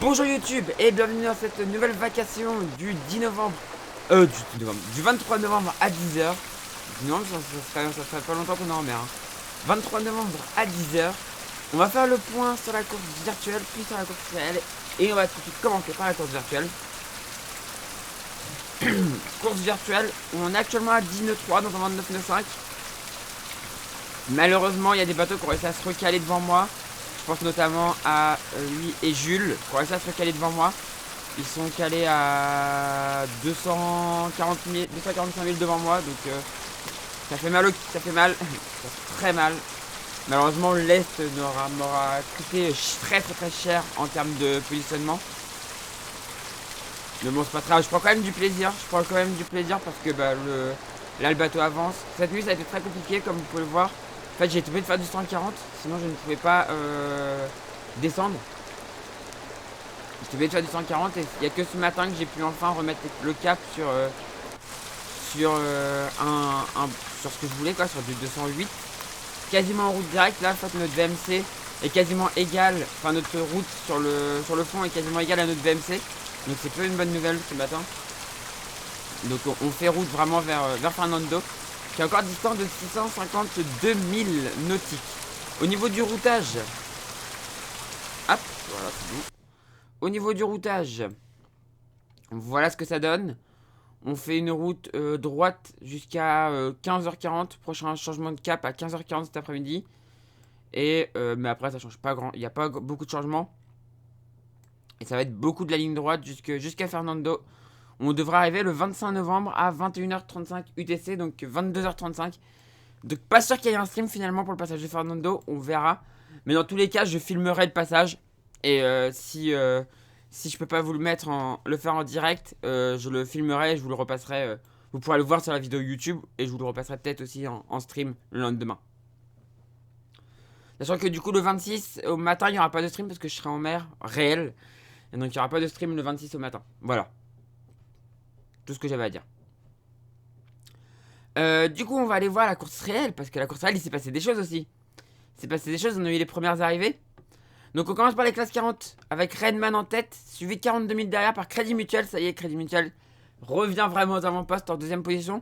Bonjour YouTube et bienvenue dans cette nouvelle vacation du 10 novembre, du 23 novembre à 10h. 10 novembre, ça fait pas longtemps qu'on est en mer. 23 novembre à 10h. On va faire le point sur la course virtuelle, puis sur la course réelle. Et on va tout de suite commencer par la course virtuelle. Course virtuelle où on est actuellement à 10 nœuds 3 dans un 29 nœuds 5. Malheureusement, il y a des bateaux qui ont réussi à se recaler devant moi. Je pense notamment à lui et Jules qui ont réussi à se recaler devant moi. Ils sont calés à 245 000 devant moi, donc ça fait mal, ça fait mal, ça fait très mal. Malheureusement, l'Est m'aura coûté très cher en termes de positionnement. Mais bon, c'est pas très grave, je prends quand même du plaisir. Je prends quand même du plaisir parce que bah, là, le bateau avance. Cette nuit, ça a été très compliqué, comme vous pouvez le voir. En fait, j'ai été obligé de faire du 140, sinon je ne pouvais pas descendre. J'étais obligé de faire du 140 et il n'y a que ce matin que j'ai pu enfin remettre le cap sur sur ce que je voulais, quoi, sur du 208. Quasiment en route directe. Là, en fait, notre VMC est quasiment égal. Enfin, notre route sur le fond est quasiment égale à notre VMC. Donc c'est pas une bonne nouvelle ce matin. Donc on fait route vraiment vers Fernando, qui est encore distant de 652 000 nautiques. Au niveau du routage, hop, voilà, c'est bon. Au niveau du routage, voilà ce que ça donne. On fait une route droite jusqu'à 15h40. Prochain changement de cap à 15h40 cet après-midi. Et mais après ça change pas grand. Il n'y a pas beaucoup de changements. Et ça va être beaucoup de la ligne droite jusqu'à Fernando. On devrait arriver le 25 novembre à 21h35 UTC, donc 22h35. Donc pas sûr qu'il y ait un stream finalement pour le passage de Fernando, on verra. Mais dans tous les cas, je filmerai le passage. Et si je peux pas vous le faire en direct, je le filmerai et je vous le repasserai. Vous pourrez le voir sur la vidéo YouTube et je vous le repasserai peut-être aussi en stream le lendemain. Sachant que du coup le 26 au matin il n'y aura pas de stream parce que je serai en mer réel. Et donc il n'y aura pas de stream le 26 au matin. Voilà. Tout ce que j'avais à dire. Du coup on va aller voir la course réelle. Parce que la course réelle il s'est passé des choses aussi. Il s'est passé des choses, on a eu les premières arrivées. Donc on commence par les classes 40 avec Redman en tête, suivi de 42 000 derrière par Crédit Mutuel. Ça y est, Crédit Mutuel revient vraiment aux avant-postes en deuxième position.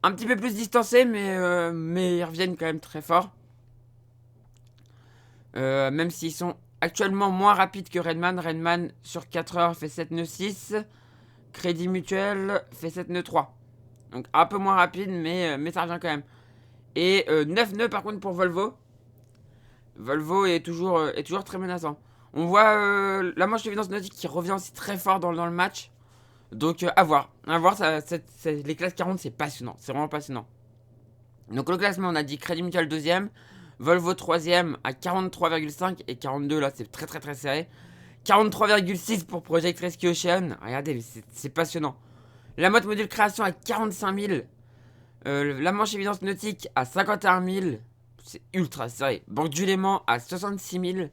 Un petit peu plus distancé, mais ils reviennent quand même très fort. Même s'ils sont actuellement moins rapides que Redman. Redman sur 4 heures fait 7 nœuds 6. Crédit Mutuel fait 7 nœuds 3. Donc un peu moins rapide, mais ça revient quand même. Et 9 nœuds par contre pour Volvo. Volvo est toujours très menaçant. On voit la manche d'évidence nautique qui revient aussi très fort dans le match. Donc à voir. À voir, les classes 40 c'est passionnant. C'est vraiment passionnant. Donc le classement on a dit Crédit Mutuel deuxième. Volvo troisième à 43,5 et 42 là c'est très serré. 43,6 pour Project Rescue Ocean. Regardez, c'est passionnant. La mode module création à 45 000. La manche évidence nautique à 51 000. C'est ultra serré. Banque du Léman à 66 000.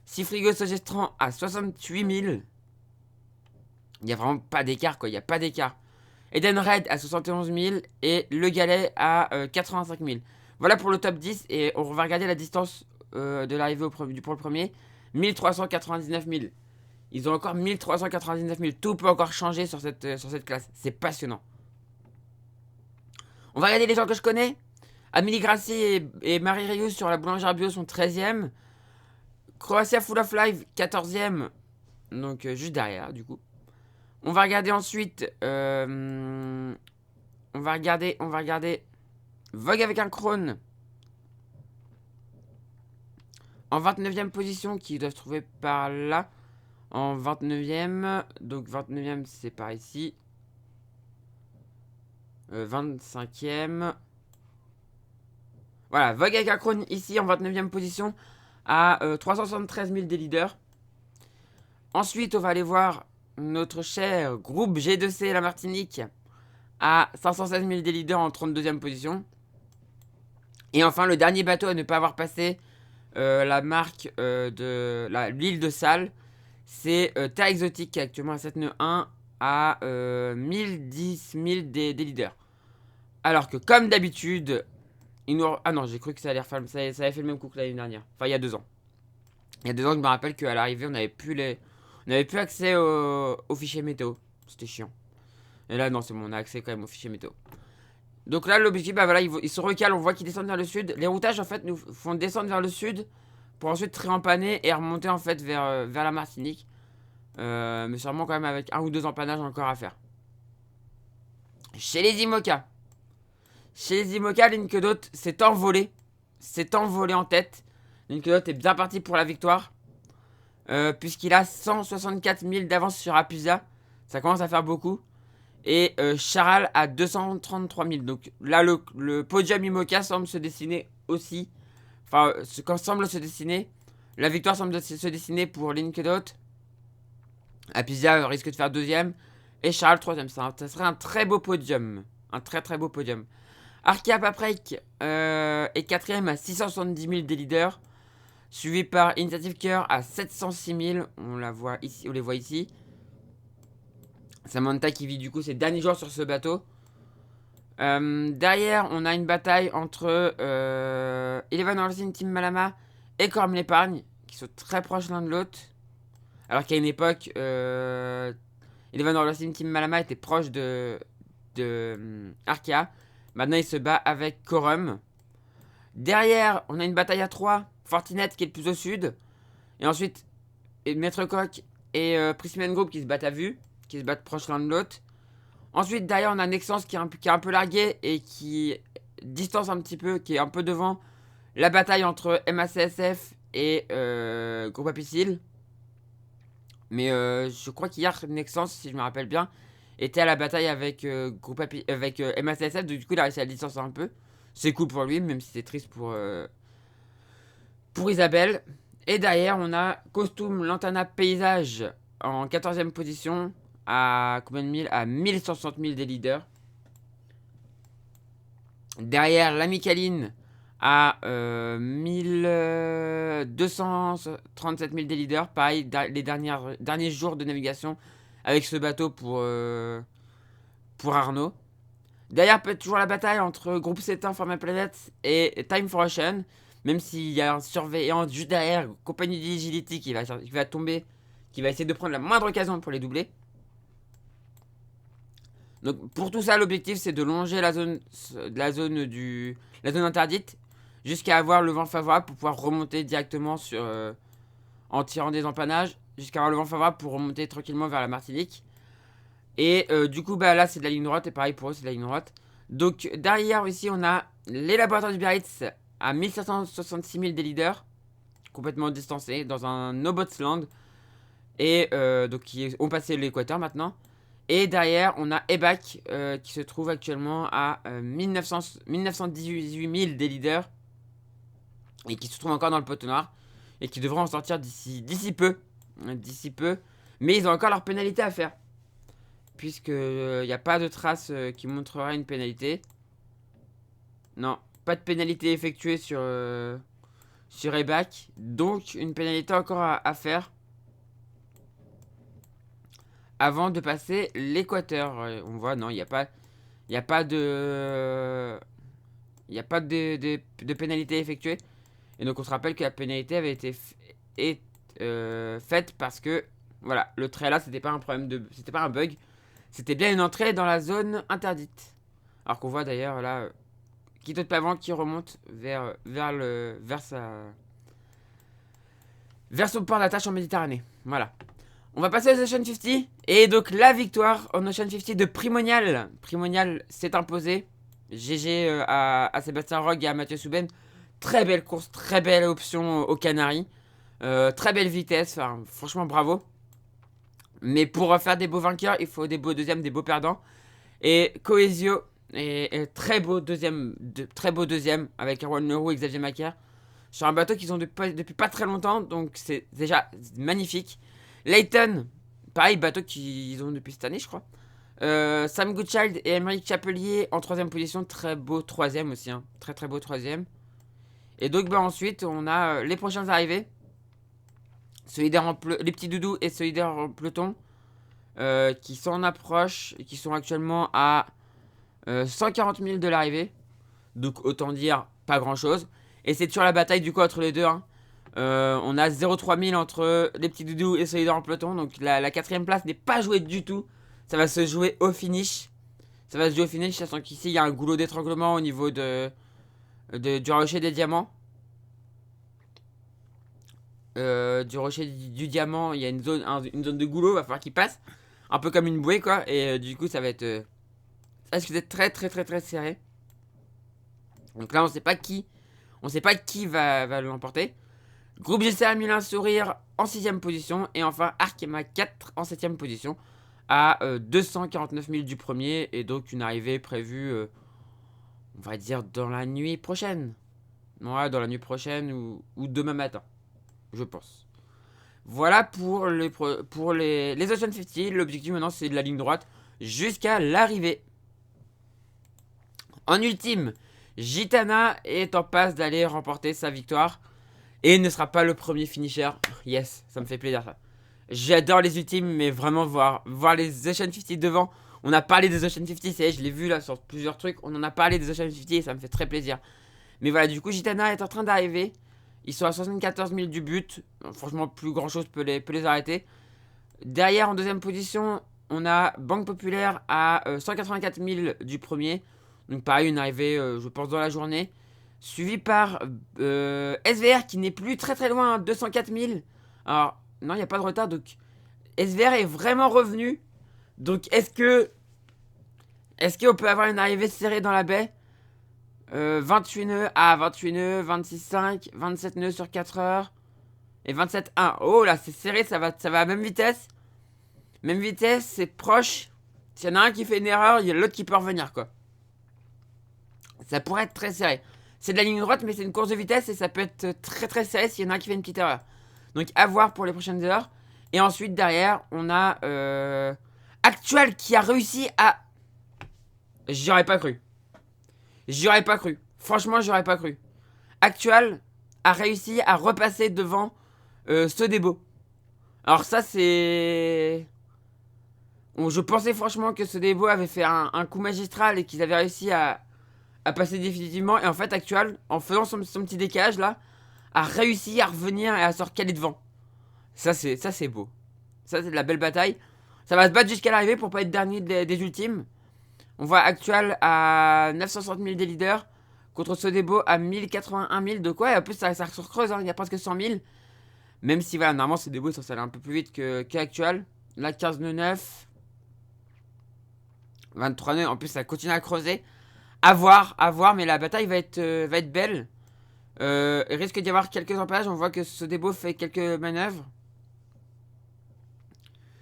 Sifrigo Sogestran à 68 000. Il n'y a vraiment pas d'écart, quoi. Il n'y a pas d'écart. Eden Red à 71 000. Et Le Galet à 85 000. Voilà pour le top 10. Et on va regarder la distance de l'arrivée pour le premier. 1399 000. Ils ont encore 1399 000. Tout peut encore changer sur cette classe. C'est passionnant. On va regarder les gens que je connais. Amélie Grassi et Marie Rius sur la boulangère bio sont 13e. Croatia Full of Life 14e. Donc juste derrière du coup. On va regarder ensuite. On va regarder. Vogue avec un Krone. En 29e position, qui doit se trouver par là. En 29e. Donc 29e, c'est par ici. 25e. Voilà, Vogue avec un Krone ici en 29e position. À 373 000 des leaders. Ensuite, on va aller voir notre cher groupe G2C La Martinique à 516 000 des leaders en 32e position. Et enfin, le dernier bateau à ne pas avoir passé la marque de l'île de Salles, c'est Terre Exotique qui est actuellement à 7 nœuds 1 à 1010 000 des leaders. Alors que comme d'habitude, ah non, j'ai cru que ça allait fait le même coup que l'année dernière. Enfin, il y a 2 ans. Il y a 2 ans, je me rappelle qu'à l'arrivée, on n'avait plus les... On n'avait plus accès au fichier météo. C'était chiant. Et là, non, c'est bon, on a accès quand même au fichier météo. Donc là, l'objectif, bah voilà, ils se recalent, on voit qu'ils descendent vers le sud. Les routages, en fait, nous font descendre vers le sud pour ensuite réempanner et remonter, en fait, vers la Martinique. Mais sûrement quand même avec 1 ou 2 empannages encore à faire. Chez les IMOCA. Chez les IMOCA, Linkedot s'est envolé. S'est envolé en tête. Linkedot est bien parti pour la victoire. Puisqu'il a 164 000 d'avance sur Apusa. Ça commence à faire beaucoup. Et Charal a 233 000. Donc là, le podium IMOCA semble se dessiner aussi. Enfin, ce qu'on semble se dessiner. La victoire semble se dessiner pour Linkedot. Apusa risque de faire 2ème. Et Charal 3ème. Ça serait un très beau podium. Un très très beau podium. Arkia Paprec est 4ème à 670 000 des leaders. Suivi par Initiative Cœur à 706 000. On les voit ici. Samantha qui vit du coup ses derniers jours sur ce bateau. Derrière, on a une bataille entre Eleven Orsin Team Malama et Corm l'épargne, qui sont très proches l'un de l'autre. Alors qu'à une époque, Eleven Orsin Team Malama était proche de Arkia. Maintenant, il se bat avec Corum. Derrière, on a une bataille à 3. Fortinet qui est le plus au sud. Et ensuite, Maître Coq et Prisman Group qui se battent à vue. Qui se battent proches l'un de l'autre. Ensuite, derrière, on a Nexence qui est un peu largué et qui distance un petit peu, qui est un peu devant la bataille entre MACSF et Groupe Apicil. Mais je crois qu'hier, Nexence, si je me rappelle bien, était à la bataille avec, MACSF. Donc, du coup, il a réussi à distancer un peu. C'est cool pour lui, même si c'est triste pour Isabelle. Et derrière, on a Costume Lantana Paysage en 14ème position. À combien de mille? À 1160 000 des leaders. Derrière, l'Amicaline à 1237 000 des leaders. Pareil, les derniers jours de navigation avec ce bateau pour Arnaud. Derrière, peut être toujours la bataille entre Groupe Cétin, Format Planet et Time for Ocean. Même s'il y a un surveillant juste derrière, Compagnie d'Agility qui va tomber, qui va essayer de prendre la moindre occasion pour les doubler. Donc pour tout ça, l'objectif c'est de longer la zone interdite jusqu'à avoir le vent favorable pour pouvoir remonter directement en tirant des empannages, jusqu'à avoir le vent favorable pour remonter tranquillement vers la Martinique. Et du coup, bah là c'est de la ligne droite et pareil pour eux c'est de la ligne droite. Donc derrière ici on a les laboratoires du Biarritz à 1766 000 des leaders, complètement distancés dans un no-bots-land. Et donc qui ont passé l'équateur maintenant. Et derrière, on a EBAC qui se trouve actuellement à 1918 000 des leaders. Et qui se trouve encore dans le poteau noir. Et qui devraient en sortir d'ici peu. D'ici peu. Mais ils ont encore leur pénalité à faire. Puisque il n'y a pas de trace qui montrera une pénalité. Non, pas de pénalité effectuée sur EBAC. Donc une pénalité encore à faire. Avant de passer l'équateur. On voit, non, il n'y a pas de pénalité effectuée. Et donc on se rappelle que la pénalité avait été faite parce que, voilà, le trait là, c'était pas un problème c'était pas un bug. C'était bien une entrée dans la zone interdite. Alors qu'on voit d'ailleurs là, Quito de Pavant qui remonte vers son port d'attache en Méditerranée. Voilà. On va passer aux Ocean 50. Et donc la victoire en Ocean 50 de Primonial. Primonial s'est imposé. GG à Sébastien Rogue et à Mathieu Souben. Très belle course, très belle option aux Canaries. Très belle vitesse, enfin, franchement bravo. Mais pour faire des beaux vainqueurs, il faut des beaux deuxièmes, des beaux perdants. Et Coesio est très beau deuxième, avec Erwan Leroux et Xavier Macaire. Sur un bateau qu'ils ont depuis pas très longtemps, donc c'est déjà magnifique. Layton, pareil, bateau qu'ils ont depuis cette année, je crois. Sam Goodchild et Emeric Chapelier en 3ème position. Très beau 3ème aussi. Hein. Très très beau 3ème. Et donc bah, ensuite, on a les prochains arrivés. Les petits doudous et Solidaire en peloton. Qui s'en approchent et qui sont actuellement à 140 000 de l'arrivée. Donc autant dire pas grand chose. Et c'est toujours la bataille du coup entre les deux. Hein. On a 0,3 000 entre les petits doudous et Solidor en peloton. Donc la quatrième place n'est pas jouée du tout. Ça va se jouer au finish. Ça va se jouer au finish, sachant qu'ici il y a un goulot d'étranglement au niveau du rocher des diamants. Du rocher du diamant, il y a une zone de goulot, va falloir qu'il passe. Un peu comme une bouée quoi. Et du coup ça va être... ça risque d'être très serré. Donc là on sait pas qui. On sait pas qui va l'emporter. Groupe GCR Milan Sourire en 6ème position. Et enfin Arkema 4 en 7ème position. À 249 000 du premier. Et donc une arrivée prévue, on va dire, dans la nuit prochaine. Ouais, dans la nuit prochaine ou demain matin. Je pense. Voilà pour les Ocean 50. L'objectif maintenant c'est de la ligne droite jusqu'à l'arrivée. En ultime, Gitana est en passe d'aller remporter sa victoire. Et ne sera pas le premier finisher. Yes, ça me fait plaisir ça. J'adore les ultimes, mais vraiment voir les Ocean 50 devant. On a parlé des Ocean 50, c'est je l'ai vu là sur plusieurs trucs. On en a parlé des Ocean 50 et ça me fait très plaisir. Mais voilà, du coup, Gitana est en train d'arriver. Ils sont à 74 000 du but. Franchement, plus grand chose peut les arrêter. Derrière, en deuxième position, on a Banque Populaire à 184 000 du premier. Donc pareil, une arrivée, je pense, dans la journée. Suivi par SVR qui n'est plus très loin, 204 000. Alors, non, il n'y a pas de retard. Donc, SVR est vraiment revenu. Donc, est-ce qu'on peut avoir une arrivée serrée dans la baie 28 nœuds, 28 nœuds, 26,5, 27 nœuds sur 4 heures. Et 27,1. Oh là, c'est serré, ça va à même vitesse. Même vitesse, c'est proche. S'il y en a un qui fait une erreur, il y a l'autre qui peut revenir, quoi. Ça pourrait être très serré. C'est de la ligne droite, mais c'est une course de vitesse et ça peut être très serré s'il y en a un qui fait une petite erreur. Donc à voir pour les prochaines heures. Et ensuite derrière, on a Actual qui a réussi à... J'y aurais pas cru. Franchement, j'aurais pas cru. Actual a réussi à repasser devant Sodebo. Alors ça, c'est... Je pensais franchement que Sodebo avait fait un coup magistral et qu'ils avaient réussi à passer définitivement. Et en fait, Actual, en faisant son petit décalage là, a réussi à revenir et à se recaler devant. Ça c'est beau. Ça c'est de la belle bataille. Ça va se battre jusqu'à l'arrivée pour pas être dernier des ultimes. On voit Actual à 960 000 des leaders contre Sodebo à 1081 000. De quoi? Et en plus ça se recreuse, hein. Il y a presque 100 000. Même si voilà, normalement Sodebo ça allait un peu plus vite que Actual. Là 15 nœuds 9. 23 nœuds. En plus ça continue à creuser. À voir, mais la bataille va être belle. Il risque d'y avoir quelques empillages. On voit que Sodebo fait quelques manœuvres.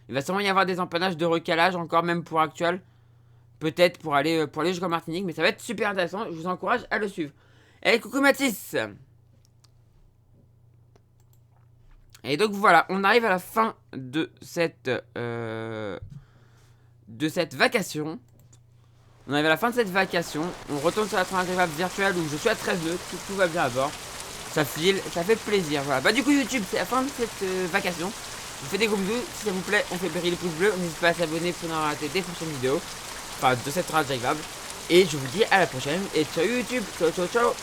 Il va sûrement y avoir des empannages de recalage encore, même pour Actual. Peut-être pour aller jusqu'en Martinique. Mais ça va être super intéressant. Je vous encourage à le suivre. Allez, coucou Mathis. Et donc voilà, on arrive à la fin de cette vacation. On arrive à la fin de cette vacation. On retourne sur la transat virtuelle où je suis à 13 nœuds. Tout va bien à bord. Ça file, ça fait plaisir. Voilà. Bah du coup YouTube, c'est la fin de cette vacation. Je vous fais des gros bisous. Si ça vous plaît, on fait briller le pouce bleu. N'hésitez pas à s'abonner pour ne pas rater des prochaines vidéos. Enfin de cette transat. Et je vous dis à la prochaine. Et ciao YouTube. Ciao.